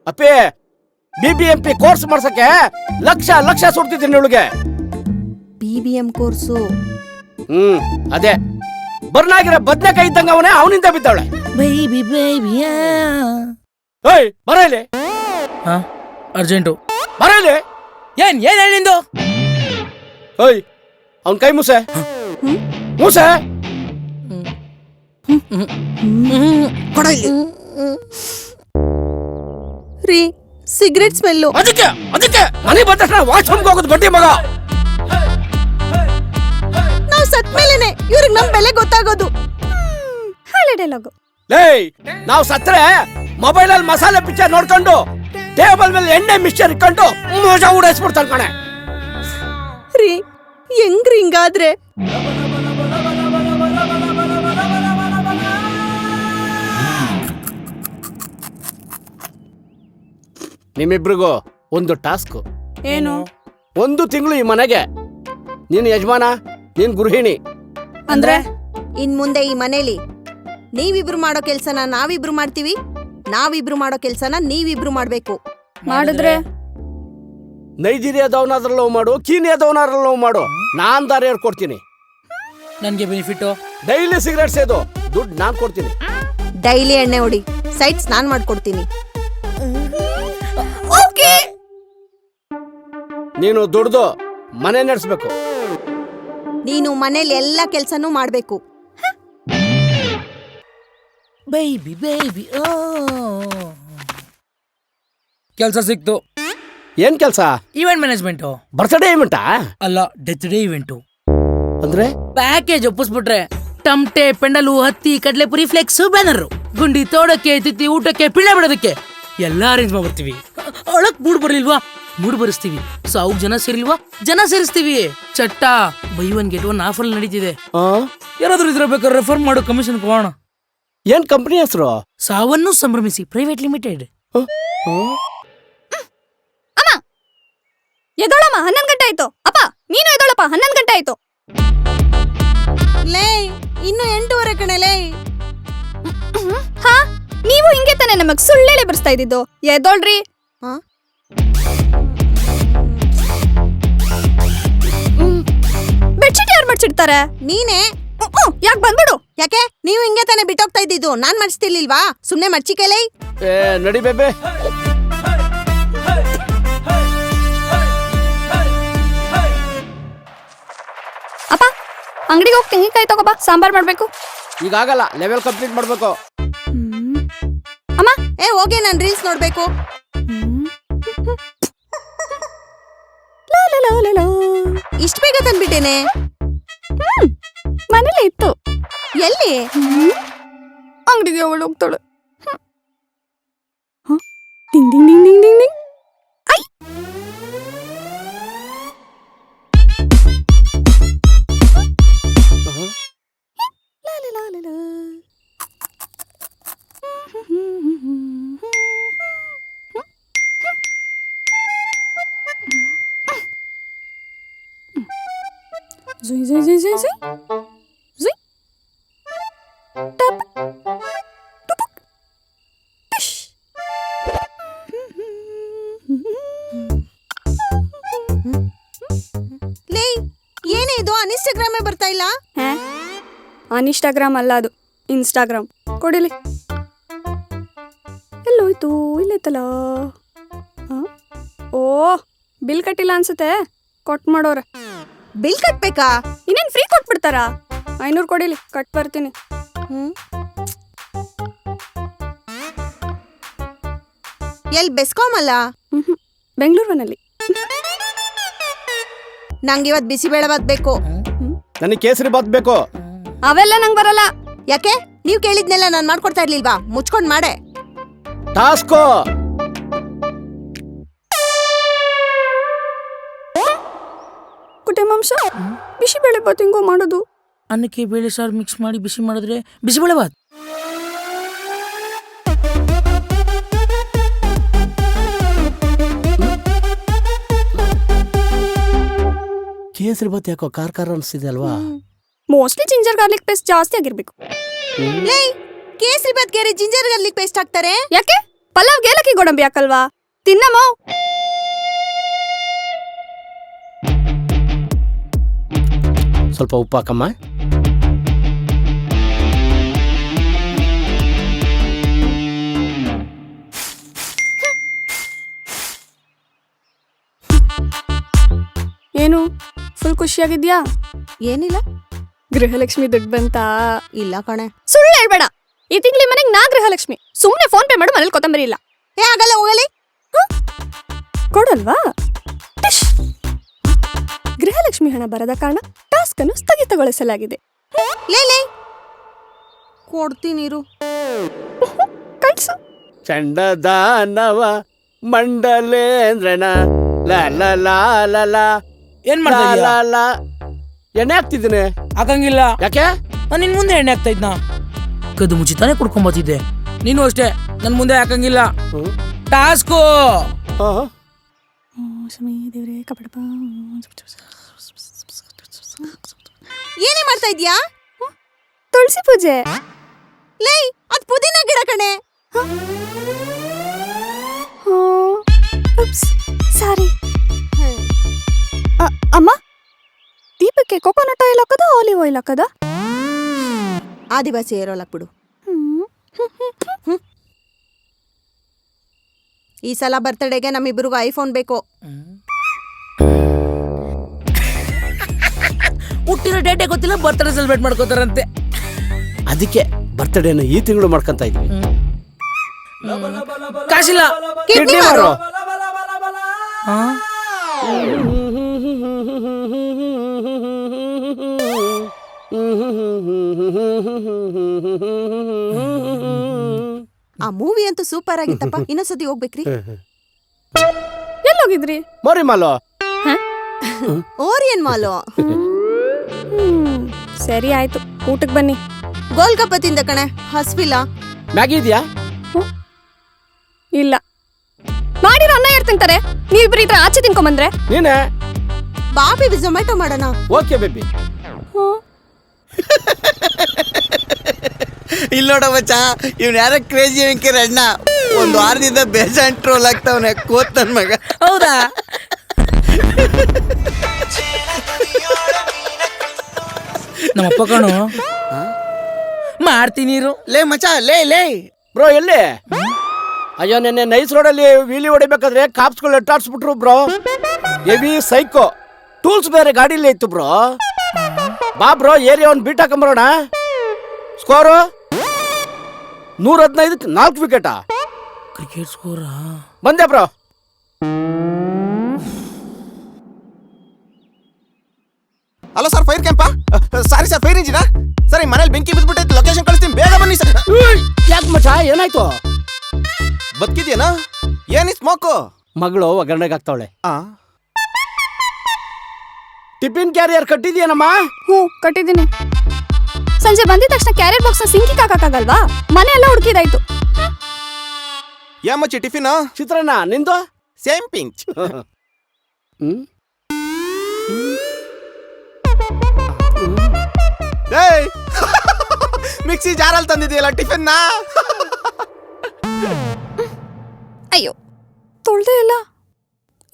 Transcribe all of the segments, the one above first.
ಅಪ್ಪಿ BBMP course ಮಾಡ್ಸಕ್ಕೆ lakh lakh ಸುಡ್ತಿದ್ದೀನಿ ಇವಳಿಗೆ. BBM course ಅದೇ ಬರ್ನಾಗಿರೋ ಬದ್ನೆಕಾಯಿ ಇದ್ದಂಗ ಅವನೇ ಅವನಿಂದ ಬಿದ್ದವಳೆ. ಬೇಬಿ ಬೇಬಿ ಓಯ್ ಬರಲಿ ಅರ್ಜೆಂಟು ಬರಲಿ. ಏನ್ ನಿಂದು? ಓಯ್ ಅವನ್ ಕೈ ಮುಸೆ ಮುಸೆ ಕೊಡ ಇಲ್ಲಿ. ರೀ ಸಿಗರೇಟ್ ಸ್ಮೆಲ್ಲು. ಅದಕ್ಕೆ ಮನೆ ಬಂದ ತಕ್ಷಣ ವಾಶ್ರೂಮ್ಗೆ ಹೋಗೋದು ಬಡ್ಡಿ ಮಗ. ನಾವ್ ಸತ್ ಮೇಲೆನೆ ಇವ್ರಿಗೆ ನಮ್ ಬೆಲೆ ಗೊತ್ತಾಗೋದು. ಹಳೆ ಡೈಲಾಗು. ಲೇ ನಾವ್ ಸತ್ರೆ ಮೊಬೈಲ್ ಅಲ್ಲಿ ಮಸಾಲೆ ಪಿಕ್ಚರ್ ನೋಡ್ಕೊಂಡು ಟೇಬಲ್ ಮೇಲೆ ಎಣ್ಣೆ ಮಿಕ್ಸ್ಚರ್ ಇಟ್ಕೊಂಡು ಮೋಜ ಉಡಾಯಿಸ್ಬಿಡ್ತಾನೆ ಕಣೆ. ರೀ ಹೆಂಗ್ರಿ ಹಿಂಗಾದ್ರೆ? ನಿಮ್ಮಿಬ್ರಿಗೂ ಒಂದು ಟಾಸ್ಕ್. ಏನು? 1 ತಿಂಗಳು ಈ ಮನೆಗೆ ನೀನ್ ಯಜಮಾನ, ನೀನ್ ಗೃಹಿಣಿ. ಅಂದ್ರೆ ಇನ್ ಮುಂದೆ ಈ ಮನೇಲಿ ನೀವಿಬ್ರು ಮಾಡೋ ಕೆಲ್ಸನ ನಾವಿಬ್ರು ಮಾಡ್ತೀವಿ, ನಾವಿಬ್ರು ಮಾಡೋ ಕೆಲ್ಸನ ನೀವಿಬ್ರು ಮಾಡ್ಬೇಕು. ಮಾಡಿದ್ರೆ ನೈಜೀರಿಯಾದವನಾದ್ರೂ ಲವ್ ಮಾಡು, ಕೀನಿಯಾದವನಾದ್ರೂ ಲವ್ ಮಾಡು, ನಾನ್ ದಾರಿ ಕೊಡ್ತೀನಿ. ನನ್ಗೆ ಬೆನಿಫಿಟ್ ಡೈಲಿ ಸಿಗರೇಟ್ ಸೇದು ದುಡ್ಡು ನಾನ್ ಕೊಡ್ತೀನಿ. ಡೈಲಿ ಎಣ್ಣೆ ಹೊಡಿ, ಸೈಟ್ ಸ್ನಾನ ಮಾಡ್ಕೊಡ್ತೀನಿ. ನೀನು ದುಡ್ದು ಮನೆ ನಡೆಸ್ಬೇಕು. ನೀನು ಮನೇಲಿ ಎಲ್ಲಾ ಕೆಲ್ಸನೂ ಮಾಡ್ಬೇಕು. ಬೇಬಿ ಬೇಬಿ ಕೆಲ್ಸ ಸಿಕ್ತು. ಏನ್ ಕೆಲ್ಸ? Event management. ಬರ್ತ್ಡೇ ಇವೆಂಟಾ? ಅಲ್ಲ, ಡೆತ್ ಡೇ ಇವೆಂಟು. ಅಂದ್ರೆ ಪ್ಯಾಕೇಜ್ ಒಪ್ಪಿಸ್ಬಿಟ್ರೆ ಟಮಟೆ, ಪೆಂಡಲು, ಹತ್ತಿ, ಕಡ್ಲೆಪುರಿ, ಫ್ಲೆಕ್ಸ್, ಬ್ಯಾನರ್, ಗುಂಡಿ ತೋಡಕ್ಕೆ, ತಿತ್ತಿ ಊಟಕ್ಕೆ, ಪಿಳ್ಳೆ ಬಿಡೋದಕ್ಕೆ ಎಲ್ಲ ಅರೇಂಜ್ ಮಾಡ್ಬಿಡ್ತೀವಿ. ಒಳಕ್ ಮೂಡ್ ಬರ್ಲಿಲ್ವಾ, ಮೂಡ್ ಬರಿಸ್ತೀವಿ. ಸಾವು ಜನ ಸೇರಿಲ್ವಾ, ಜನ ಸೇರಿಸ್ತೀವಿ. ಚಟ್ಟ ಬೈ 1 get 1 ಆಫರ್ ನಡೀತಿದೆ. ಯಾರಾದ್ರೂ ಇದ್ರ ಬೇಕಾದ್ರೆ ರೆಫರ್ ಮಾಡೋ, ಕಮಿಷನ್ ಕೊಡೋಣ. ಏನ್ ಕಂಪನಿ ಹೆಸರು? ಸಾವನ್ನು ಸಂಭ್ರಮಿಸಿ ಪ್ರೈವೇಟ್ ಲಿಮಿಟೆಡ್. ಅಮ್ಮ ಎದೋಳಮ್ಮ, 11 ಗಂಟೆ ಆಯ್ತು. ಅಪ್ಪ ನೀನು ಎದೋಳಪ್ಪ, 11 ಗಂಟೆ ಆಯ್ತು. ಲೇ ಇನ್ನು 8:15 ಕಣಲೇ. ಹಾ ನೀವು ಹಿಂಗೆ ತಾನೆ ನಮಗ್ ಸುಳ್ಳೇಳಿ ಬರ್ಸ್ತಾ ಇದ್ದಿದ್ದು. ಎದೋಳ್ರಿ. ಬೆಡ್ಶೀಟ್ ಯಾರು ಮಡ್ಚಿಡ್ತಾರೆ? ನೀನೇ. ಯಾಕೆ ಬಂದ್ಬಿಡು. ಯಾಕೆ ನೀವು ಹಿಂಗೆ ತಾನೆ ಬಿಟ್ಟೋಗ್ತಾ ಇದ್ದಿದ್ದು? ನಾನ್ ಮಡ್ಸ್ತಿರ್ಲಿಲ್ವಾ? ಸುಮ್ನೆ ಮಡ್ಚಿಕೆಲೇ. ನಡಿ ಬೇಬೆ. ಅಪ್ಪ ಅಂಗಡಿಗೆ ಹೋಗಿ ತೆಂಗಿನಕಾಯಿ ತಗೋಬಾ, ಸಾಂಬಾರ್ ಮಾಡ್ಬೇಕು. ಈಗಾಗಲ್ಲ, ಲೆವೆಲ್ ಕಂಪ್ಲೀಟ್ ಮಾಡ್ಬೇಕು. ಅಮ್ಮ ಹೋಗಿ ನಾನ್ ರೀಲ್ಸ್ ನೋಡ್ಬೇಕು. ಇಷ್ಟ ಬೇಗ ತಂದ್ಬಿಟ್ಟೇನೆ. ಮನೇಲಿ ಇತ್ತು. ಎಲ್ಲಿ? ಅಂಗಡಿಗೆ ಅವಳು ಹೋಗ್ತಾಳೆ. Ding ding ding ding ding ding. I Zui zui zui zui zui zui tap tupuk tish. ಲೇ ಏನೇ ಇದು? ಅನ್ಇನ್ಸ್ಟಾಗ್ರಾಮೇ ಬರ್ತಾ ಇಲ್ಲ. ಅನ್ಇನ್ಸ್ಟಾಗ್ರಾಮ್ ಅಲ್ಲ, ಅದು ಇನ್ಸ್ಟಾಗ್ರಾಮ್. ಕೊಡಿಲಿ. ಎಲ್ಲೋಯ್ತು? ಇಲ್ಲೈತಲ್ಲ. ಓ ಬಿಲ್ ಕಟ್ಟಿಲ್ಲ ಅನ್ಸುತ್ತೆ. ಕೊಟ್ ಮಾಡೋರೆ. ಬಿಲ್ ಕಟ್ಬೇಕಾ? ಇನ್ನೇನ್ ಫ್ರೀ ಕೊಟ್ಬಿಡ್ತಾರಾ? 500 ಕೊಡಿಲಿ, ಕಟ್ ಬರ್ತೀನಿ. ಎಲ್ ಬೆಸ್ಕಾಮ್ ಅಲ್ಲ? ಬೆಂಗಳೂರಿನಲ್ಲಿ. ನಂಗೆ ಇವತ್ ಬಿಸಿಬೇಳೆ ಬಾತ್ ಬೇಕು. ನನಗೆ ಕೇಸರಿ ಬಾತ್ ಬೇಕು. ಅವೆಲ್ಲ ನಂಗೆ ಬರಲ್ಲ. ಯಾಕೆ? ನೀವ್ ಕೇಳಿದ್ನೆಲ್ಲ ನಾನ್ ಮಾಡ್ಕೊಡ್ತಾ ಇರ್ಲಿಲ್ವಾ? ಮುಚ್ಕೊಂಡ್ ಮಾಡೆ. ಟಾಸ್ಕೋ ಕುಟುಂಬಾಂಶ ಬಿಸಿಬೇಳೆ ಬಾತ್ ಹಿಂಗೋ ಮಾಡೋದು. ಅನ್ನಕ್ಕೆ ಬೇಳೆ ಸಾರು ಮಿಕ್ಸ್ ಮಾಡಿ ಬಿಸಿ ಮಾಡಿದ್ರೆ ಬಿಸಿಬೇಳೆ ಬಾತ್. ಕೇಸರಿ ಬಾತ್ ಯಾಕೋ ಖಾರ ಅನಿಸ್ತಿದೆ ಅಲ್ವಾ? ಮೋಸ್ಟ್ಲಿ ಜಿಂಜರ್ ಗಾರ್ಲಿಕ್ ಪೇಸ್ಟ್ ಜಾಸ್ತಿ ಆಗಿರ್ಬೇಕು. ಲೇ ಕೇಸರಿ ಬಾತ್ ಗೆರೆ ಜಿಂಜರ್ ಗಾರ್ಲಿಕ್ ಪೇಸ್ಟ್ ಹಾಕ್ತಾರೆ. ಯಾಕೆ? ಪಲಾವ್ಗೆ ಏಲಕ್ಕಿ ಗೋಡಂಬಿ ಹಾಕಲ್ವಾ? ತಿನ್ನಮ್ಮ. ಸ್ವಲ್ಪ ಉಪ್ಪು ಹಾಕಮ್ಮ. ಏನು ಫುಲ್ ಖುಷಿಯಾಗಿದ್ಯಾ? ಏನಿಲ್ಲ. ಗೃಹಲಕ್ಷ್ಮಿ ದುಡ್ಡು ಬಂತಾ? ಇಲ್ಲ ಕಣೆ. ಸುಳ್ಳು ಹೇಳ್ಬೇಡ. ಈ ತಿಂಗ್ಳಿ ಮನೆಗೆ ನಾ ಗೃಹಲಕ್ಷ್ಮಿ. ಸುಮ್ನೆ ಫೋನ್ ಪೇ ಮಾಡು, ಮನೇಲಿ ಕೊತ್ತಂಬರಿ ಇಲ್ಲ. ಆಗಲ್ಲ, ಹೋಗಲಿ. ಕೊಡಲ್ವಾ? ಟಿಶ್. ಗೃಹಲಕ್ಷ್ಮಿ ಹಣ ಬರದ ಕಾರಣ ಟಾಸ್ಕ್ ಅನ್ನು ಸ್ಥಗಿತಗೊಳಿಸಲಾಗಿದೆ. ಲೇ ಕೊಡ್ತೀನಿರು. ಕಳ್ಸು. ಚಂಡದಾನವ ಮಂಡಲೇಂದ್ರನ ಲ ಏನ್ ಮಾಡ್ತಾ ಎಣ್ಣೆ ಹಾಕ್ತಿದ್ದೀನಿ. ಹಾಕಂಗಿಲ್ಲ. ಯಾಕೆ? ನಾನು ನಿನ್ ಮುಂದೆ ಎಣ್ಣೆ ಹಾಕ್ತಾ ಇದ್ನ. ಕದ್ದು ಮುಚ್ಚಿ ತಾನೇ ಕುಡ್ಕೊಂಬತ್ತಿದ್ದೆ. ನೀನು ಅಷ್ಟೇ ನನ್ ಮುಂದೆ ಹಾಕಂಗಿಲ್ಲ. ಟಾಸ್ಕು. ಏನೇ ಮಾಡ್ತಾ ಇದ್ಯಾ? ತುಳಸಿ ಪೂಜೆ. ಲೇ ಅದ್ ಪುದೀನ ಗಿಡ ಕಣೆ. ಸಾರಿ. ಅಮ್ಮ, ದೀಪಕ್ಕೆ ಕೊಕೊನಟ್ ಆಯಿಲ್ ಹಾಕದ ಆಲಿವ್ ಆಯಿಲ್ ಹಾಕದ? ಆದಿವಾಸಿ ಏರೋಲ್ ಹಾಕ್ಬಿಡು. ಈ ಸಲ ಬರ್ತಡೆಗೆ ನಮ್ಮಿಬ್ಬರಿಗೂ ಐಫೋನ್ ಬೇಕು. ಹುಟ್ಟಿರೋ ಡೇಟೆ ಗೊತ್ತಿಲ್ಲ, ಬರ್ತ್ಡೇ ಸೆಲೆಬ್ರೇಟ್ ಮಾಡ್ಕೋತಾರಂತೆ. ಅದಕ್ಕೆ ಬರ್ತಡೇನ ಈ ತಿಂಗಳು ಮಾಡ್ಕೊಂತ ಇದ್ವಿ. ಕಾಸಿಲ್ಲ. ಕಿಡ್ನಿ ಮಾರು. ಆ ಮೂವಿ ಅಂತೂ ಸೂಪರ್ ಆಗಿತ್ತಪ್ಪ. ಇನ್ನೊಂದ್ಸತಿ ಹೋಗ್ಬೇಕ್ರಿ. ಎಲ್ಲೋಗಿದ್ರಿ? ಮೋರಿ ಮಾಲು. ಓರಿಯನ್ ಮಾಲು. ಸರಿ ಆಯ್ತು, ಊಟಕ್ಕೆ ಬನ್ನಿ. ಗೋಲ್ಗಪ್ಪ ತಿಂದ ಕಣೆ, ಹಸ್ವಿಲ್ಲ. ಮ್ಯಾಗಿ ಇದೆಯಾ? ಇಲ್ಲ. ಮಾಡಿರೋ ಅನ್ನ ಯಾರು ತಿಂತಾರೆ? ನೀವಿಬ್ರು ಇದ್ರ ಆಚೆ ತಿನ್ಕೊಂಬಂದ್ರೆ? ನೀನೆ. ಬಾ ಬೇಬಿ, ಝೊಮ್ಯಾಟೊ ಮಾಡೋಣ. Okay baby. ಇಲ್ಲಿ ನೋಡ ಮಚ್ಚ, ಇವ್ನ ಯಾರ ಕ್ರೇಜಿ ವೆಂಕರ್ ಅಣ್ಣ. ಒಂದು ವಾರದಿಂದ ಬೇಜಾನ್ ಟ್ರೋಲ್ ಆಗ್ತಾವನೆ ಕೋತ್ ನನ್ ಮಗ. ಹೌದಾ? ನಮ್ಮಪ್ಪ ಕಣು ಮಾಡ್ತೀನಿ. ಲೇ ಮಚ್ಚ, ಲೇ ಬ್ರೋ ಎಲ್ಲಿ? ಅಯ್ಯೋ, ನೆನ್ನೆ ನೈಸ್ ರೋಡಲ್ಲಿ ವೀಲಿ ಹೊಡಿಬೇಕಾದ್ರೆ ಕಾಪ್ಸ್ಗಳು ಎಟ್ಟಾಡ್ಸ್ಬಿಟ್ರು ಬ್ರೋ. Heavy psycho. ಟೂಲ್ಸ್ ಬೇರೆ ಗಾಡಿಲೇ ಇತ್ತು ಬ್ರೋ. ಬಾ ಬ್ರೋ, ಏರಿಯಾ ಒಂದು ಬೀಟ್ ಹಾಕೊಂಬರೋಣ. ಸ್ಕೋರು 115ಕ್ಕೆ 4 ವಿಕೆಟಾ? ಕ್ರಿಕೆಟ್ ಸ್ಕೋರಾ? ಬಂದೆ ಬ್ರೋ. ಹಲೋ ಸರ್, ಫೈರ್ ಕ್ಯಾಂಪಾ? ಸಾರಿ ಸರ್, ಫೈರ್ ಇಂಜಿನಾ? ಸರಿ, ಮನೇಲಿ ಬೆಂಕಿ ಬಿದ್ಬಿಟ್ಟೈತೆ, ಲೊಕೇಶನ್ ಕಳಿಸ್ತೀನಿ, ಬೇಗ ಬನ್ನಿ ಸರ್. ಯಾಕೆ ಮಚ್ಚ, ಏನಾಯ್ತು? ಬದುಕಿದ್ಯೇನಾ? ಏನಿ ಸ್ಮೋಕು? ಮಗಳು ಒಗ್ಗರಣೆಗೆ ಹಾಕ್ತಾವಳೆ. ಆ ಟಿಫಿನ್ ಕ್ಯಾರಿಯರ್ ಕಟ್ಟಿದ್ಯೇನಮ್ಮ? ಹ್ಞೂ, ಕಟ್ಟಿದ್ದೀನಿ. ಸಂಜೆ ಬಂದಿದ ತಕ್ಷಣ ಕ್ಯಾರಿಯರ್ ಬಾಕ್ಸ್ ಸಿಂಕಿಗೆ ಹಾಕಕ್ಕಾಗಲ್ವಾ? ಮನೆ ಎಲ್ಲ ಹುಡುಕಿದಾಯ್ತು. ಯಾ ಮಚ್ಚಿ ಟಿಫಿನ್? ಚಿತ್ರಾನ್ನ. ನಿಂದು? Same pinch. ಏಯ್, ಮಿಕ್ಸಿ ಜಾರಲ್ಲಿ ತಂದಿದೆಯಲ್ಲ ಟಿಫಿನ್. ಅಯ್ಯೋ, ತೊಳ್ದೆ ಇಲ್ಲ.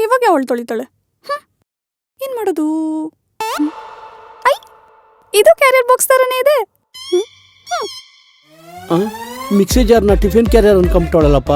ಇವಾಗ ಅವಳು ತೊಳಿತಾಳೆ. ಏನ್ ಮಾಡೋದು? ಐ, ಇದು ಕ್ಯಾರಿಯರ್ ಬಾಕ್ಸ್ ತರನೇ ಇದೆ. ಮಿಕ್ಸಿ ಜಾರ್ನ ಟಿಫಿನ್ ಕ್ಯಾರಿಯರ್ ಅನ್ಕೊಂಬಿಟ್ಟವಳಲ್ಲಪ್ಪ.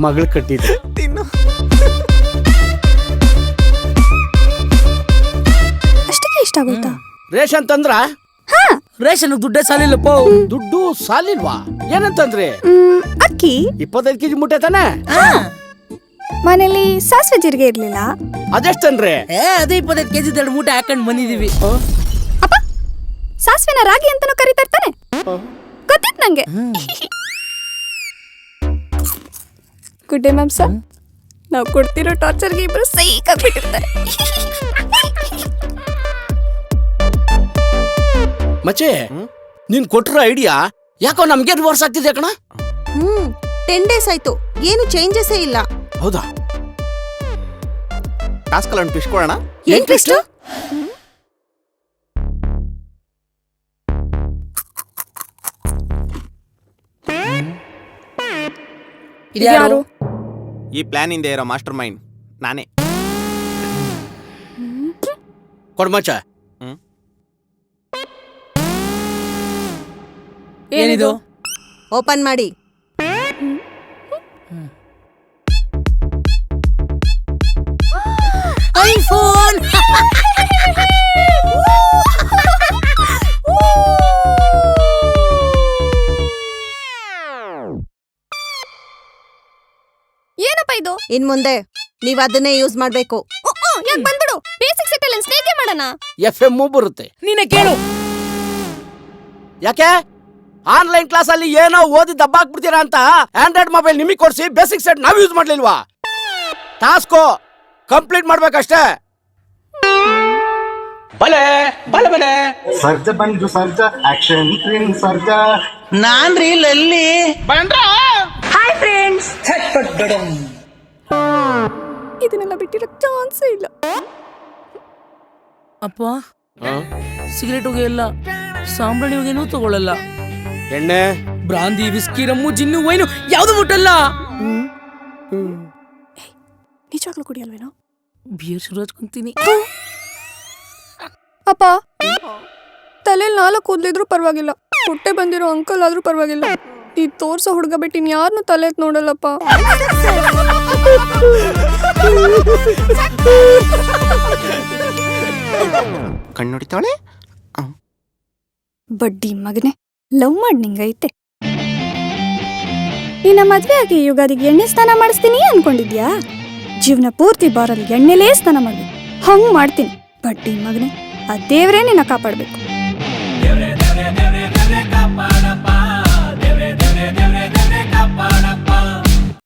ಮಗಳು ಕಟ್ಟಿದ್ದೆ. ತಿನ್ನು. ಅಷ್ಟಕ್ಕೆ ಇಷ್ಟ ಆಗುತ್ತಾ? ರೇಷನ್ ತಂದ್ರ? ರೇಷನ್ ದುಡ್ಡೇ ಸಾಲಿಲ್ಲಪ್ಪ. ದುಡ್ಡು ಸಾಲಿಲ್ವಾ? ಏನಂತಂದ್ರಿ? ಅಕ್ಕಿ 25 ಕೆಜಿ ಮುಟ್ಟೆ ತಾನೆ? ಮನೇಲಿ ಸಾಸಿವೆ ಜೀರಿಗೆ ಇರ್ಲಿಲ್ಲ. ಅದೆಷ್ಟನ್ರಿ? ಅದೇ 25 ಕೆಜಿ 2 ಮೂಟೆ ಹಾಕೊಂಡ್ ಬಂದಿದೀವಿ. ಅಪ್ಪ, ಸಾಸಿವೆನ ರಾಗಿ ಅಂತಾನೂ ಕರೀತಾರ್ತಾನೆ. ಗೊತ್ತಿತ್ತು ನಂಗೆ. Good day ma'am sir. ನಾವು ಕೊಡ್ತಿರೋ ಟಾರ್ಚರ್ಗೆ ಇಬ್ರು ಸೈಕ್ ಆಗ್ಬಿಟ್ಟಿರ್ತಾರೆ. ಮಚ್ಚೆ, ನೀನ್ ಕೊಟ್ಟಿರೋ ಐಡಿಯಾ ಯಾಕೋ ನಮ್ಗೆ ವರ್ಷ ಆಗ್ತಿದೆ ಕಣ. 10 ಡೇಸ್ ಆಯ್ತು, ಏನು ಚೇಂಜಸ್ ಇಲ್ಲ. ಹೌದಾ? ಟಾಸ್ಕ್ ಅಲ್ಲ ಟ್ವಿಸ್ಟ್ ಕೊಡೋಣ. ಏನ್ ಟ್ವಿಸ್ಟ್? ಇದ್ಯಾರು? ಈ ಪ್ಲಾನ್ ಹಿಂದೆ ಇರೋ ಮಾಸ್ಟರ್ ಮೈಂಡ್ ನಾನೇ. ಕೊಡ್ಮಚ್ಚ. ಏನಿದು? ಓಪನ್ ಮಾಡಿ. ಐಫೋನ್. ಏನಪ್ಪ ಇದು? ಇನ್ ಮುಂದೆ ನೀವ್ ಅದನ್ನೇ ಯೂಸ್ ಮಾಡ್ಬೇಕು. ಯಾಕೆ ಬಂದ್ಬಿಡು, ಬೇಸಿಕ್ ಸೆಟ್ ಅಲ್ಲಿ ಸ್ನೇಕೆ ಮಾಡೋಣ. FM ಬರುತ್ತೆ. ನೀನೆ ಕೇಳು. ಯಾಕೆ ಆನ್ಲೈನ್ ಕ್ಲಾಸ್ ಅಲ್ಲಿ ಏನೋ ಓದಿ ದಬ್ಬಾಕ್ಬಿಡ್ತೀರಾ ಅಂತ ಆಂಡ್ರಾಯ್ಡ್ ಮೊಬೈಲ್ ನಿಮಗೆ ಕೊಡ್ಸಿ ಬೇಸಿಕ್ ಸೆಟ್ ನಾವ್ ಯೂಸ್ ಮಾಡ್ಲಿಲ್ವಾ? ಟಾಸ್ಕೋ ಕಂಪ್ಲೀಟ್ ಮಾಡ್ಬೇಕಷ್ಟೇ. ಬಲೆ ಬಲೆ ಬಲೆ ಸರ್ಜ ಬಂದು ಸರ್ಜ ಆಕ್ಷನ್ ಕ್ವೀನ್ ಸರ್ಜ. ನಾನ್ರಿ ಲಲ್ಲಿ. ಇದನ್ನೆಲ್ಲ ಬಿಟ್ಟಿರೋ ಚಾನ್ಸೇ ಇಲ್ಲ. ಅಪ್ಪ ಸಿಗರೇಟ್ ಹೊಗೆ ಇಲ್ಲ, ಸಾಂಬ್ರಾಣಿ ಹೊಗೆನೂ ತಗೊಳ್ಳಲ್ಲ, ಎಣ್ಣೆ brandy whisky rum gin wine ಯಾವ್ದು ಮುಟ್ಟಲ್ಲ. ನಿಜವಾಗ್ಲೂ ಕುಡಿಯಲ್ವೇನೋ? ಬಿಯರ್ ಶುರು ಹಚ್ಕೊಂತೀನಿ. ಅಪ್ಪ, ತಲೆಯಲ್ಲಿ 4 ಕೂದ್ಲಿದ್ರು ಪರವಾಗಿಲ್ಲ, ಹೊಟ್ಟೆ ಬಂದಿರೋ ಅಂಕಲ್ ಆದ್ರೂ ಪರವಾಗಿಲ್ಲ, ನೀ ತೋರ್ಸೋ ಹುಡುಗ ಬಿಟ್ಟು ಯಾರನ್ನೂ ತಲೆ ಎತ್ತಿ ನೋಡಲ್ಲಪ್ಪ. ಕಣ್ಣೊಡಿತಾಳೆ. ಬಡ್ಡಿ ಮಗನೆ, ಲವ್ ಮಾಡಿ ನಿಂಗೈತೆ. ನಿನ್ನ ಮದ್ವೆ ಆಗಿ ಯುಗಾದಿಗೆ ಎಣ್ಣೆ ಸ್ನಾನ ಮಾಡಿಸ್ತೀನಿ ಅನ್ಕೊಂಡಿದ್ಯಾ? ಜೀವನ ಪೂರ್ತಿ ಬಾರಲ್ಲಿ ಎಣ್ಣೆಲೇ ಸ್ನಾನ ಮಾಡ್ಬೇಕು. ಹಂಗ್ ಮಾಡ್ತೀನಿ. ಬಡ್ಡಿ ಮಗನೆ, ಆ ದೇವ್ರೇ ನಿನ್ನ ಕಾಪಾಡ್ಬೇಕು.